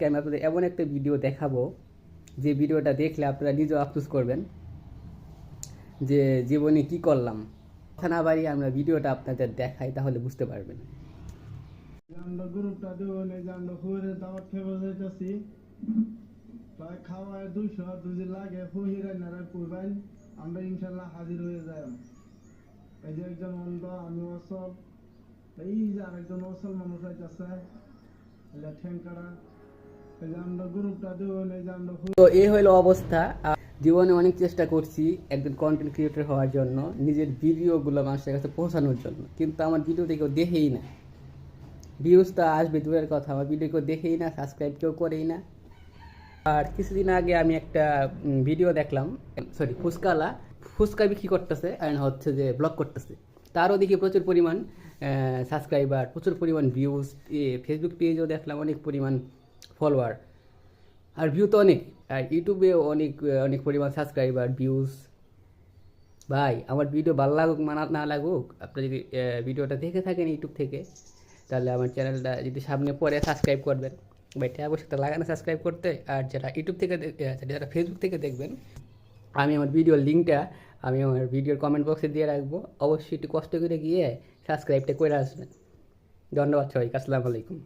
আজকে আমি আপনাদের এমন একটা ভিডিও দেখাবো যে ভিডিওটা দেখলে আপনারা নিজেও আফসোস করবেন যে জীবনে কি করলাম। কথা না বাড়িয়ে আমরা ভিডিওটা আপনাদের দেখাই, তাহলে বুঝতে পারবেন। আমরা গ্রুপটা দেবো নেই যে আমরা ফুয়ের দাওয়াত খেয়ে যাইতেছি। প্রায় খাওয়ায় 200 দুজি লাগে ফুহিরে নারায় পুরবেন, আমরা ইনশাল্লাহ হাজির হয়ে যাই। এই যে একজন অন্ধ, আমি অসল, এই যে আরেকজন অসল মানুষ আইতেছে, এটা ঠ্যাংকারা। এই যে আমরা গ্রুপটা দেবো নেই যে আমরা তো এই হলো অবস্থা। জীবনে অনেক চেষ্টা করছি একজন কন্টেন্ট ক্রিয়েটর হওয়ার জন্য, নিজের ভিডিওগুলো মানুষের কাছে পৌঁছানোর জন্য, কিন্তু আমার ভিডিওতে কেউ দেখেই না। ভিউজ তো আসবে দূরের কথা, আমার ভিডিও কেউ দেখেই না, সাবস্ক্রাইব কেউ করেই না। আর কিছুদিন আগে আমি একটা ভিডিও দেখলাম, ফুচকা বিক্রি করতেছে অ্যান্ড হচ্ছে যে ব্লগ করতেছে। তারও দেখি প্রচুর পরিমাণ সাবস্ক্রাইবার, প্রচুর পরিমাণ ভিউজ। ফেসবুক পেজেও দেখলাম অনেক পরিমাণ ফলোয়ার, আর ভিউ তো অনেক। আর ইউটিউবেও অনেক অনেক পরিমাণ সাবস্ক্রাইবার, ভিউজ। ভাই, আমার ভিডিও ভালো লাগুক না লাগুক, আপনারা যদি ভিডিওটা দেখে থাকেন ইউটিউব থেকে, তাহলে আমার চ্যানেলটা যদি সামনে পরে সাবস্ক্রাইব করবেন। ভাইটা অবশ্যই তো লাগানো সাবস্ক্রাইব করতে। আর যারা ইউটিউব থেকে যারা ফেসবুক থেকে দেখবেন, আমি আমার ভিডিওর লিঙ্কটা আমি আমার ভিডিওর কমেন্ট বক্সে দিয়ে রাখবো। অবশ্যই একটু কষ্ট করে গিয়ে সাবস্ক্রাইবটা করে আসবেন। ধন্যবাদ সবাইকে। আসসালামু আলাইকুম।